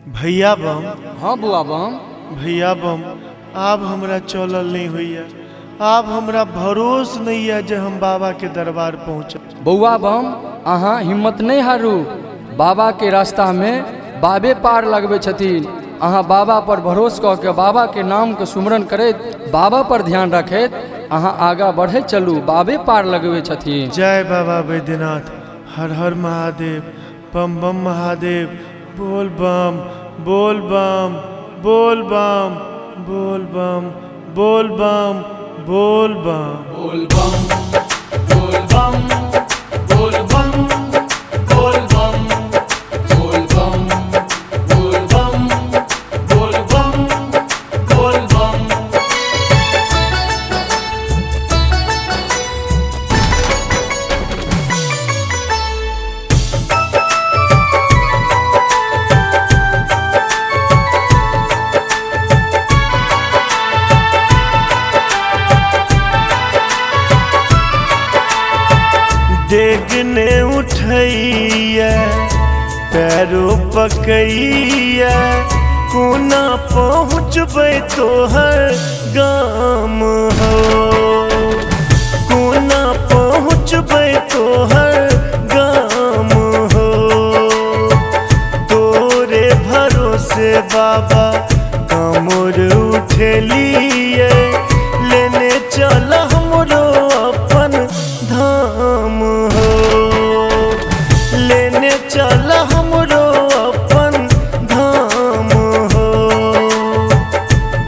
भैया बम। हाँ बुआ बम। भैया बम आप हमरा चलल नहीं हुई आप हमरा भरोस नहीं है जे हम बाबा के दरबार पहुँच। बउआ बम अहाँ हिम्मत नहीं हारू। बाबा के रास्ता में बाबे पार लगबे छथिन। अहाँ बाबा पर भरोस कऽ के बाबा के नाम के सुमरन करैत बाबा पर ध्यान रखैत अहाँ आगा बढ़े चलू। बाबे पार लगबे छथिन। जय बाबा बैद्यनाथ। हर हर महादेव। बम बम महादेव। बोल बम बोल बम बोल बम बोल बम बोल बम बोल बम बोल बम बोल बम बोल बम बोल बम बोल बम बोल बम बोल बम बोल बम। देखने उठैया पैरों पकैया कोना पहुँचबै तोहर गाम हो। कोना पहुँचबै तोहर गाम हो। तोरे भरोसे बाबा कमर उठेलिए लेने चल हमरो अपन धाम हो। लेने चल हमरो अपन धाम हो।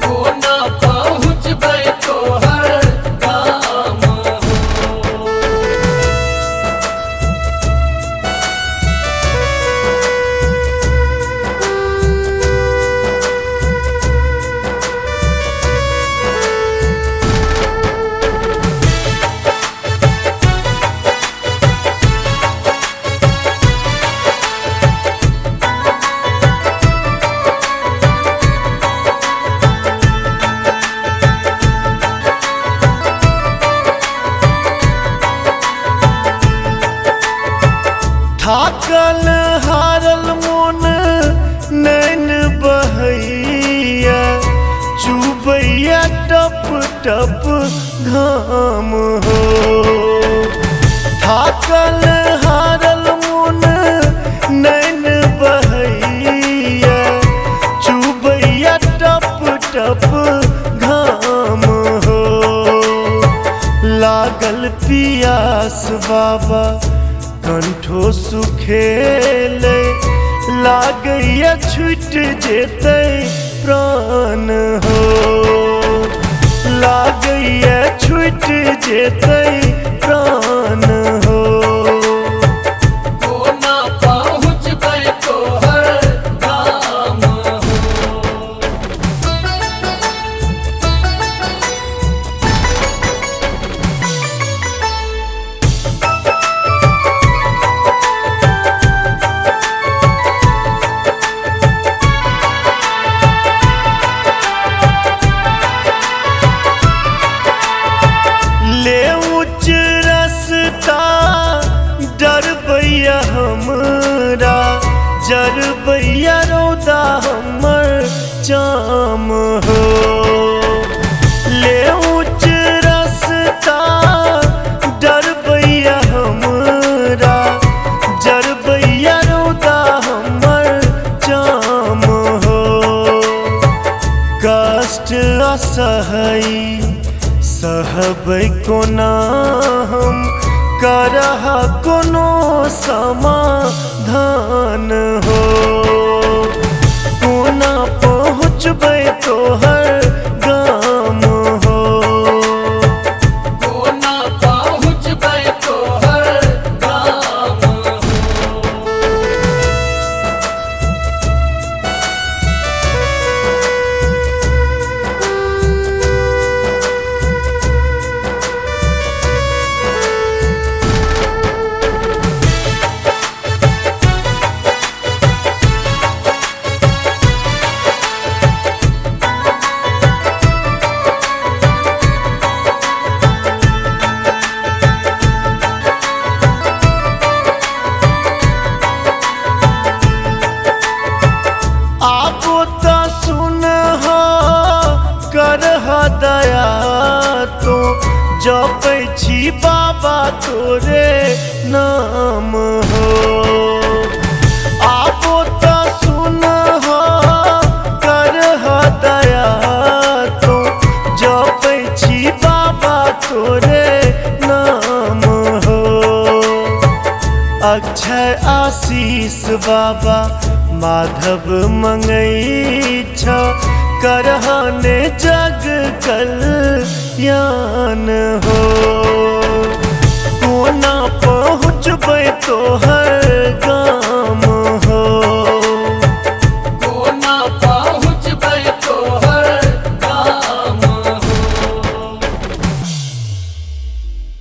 कोना पहुँचबै तोहर गाम हो। थाकल हारल मोन नैन बहैया चुबैया टप टप घाम हो। थाकल हारल मोन नैन बहैया चुबैया टप टप घाम हो। लागल पियास बाबा कंठो सुखेले लागैया छूट जेतै प्राण हो। लागैया छूट जेतै प्राण हो। कोना पहुँचबै तोहर गाम हो। ले उच्च रस्ता डरबैया हमरा जरबैया रौदा हमर जाम हो। ले उच्च रस्ता डरबैया हमरा जरबैया रौदा हमर जाम हो। कष्ट असहई सहबै कोना हम करह कोनो समाधान हो। कोना पहुँचबै तोहर गाम हो। कोना पहुँचबै तोहर गाम हो। जपै छी बाबा तोरे नाम हो। आबो त सुन हो करह दया तो जपै छी बाबा तोरे नाम हो। अक्षय आशीष बाबा माधव मंगई छ करहने जग कल्याण हो। कोना पहुँचबै तोहर गाम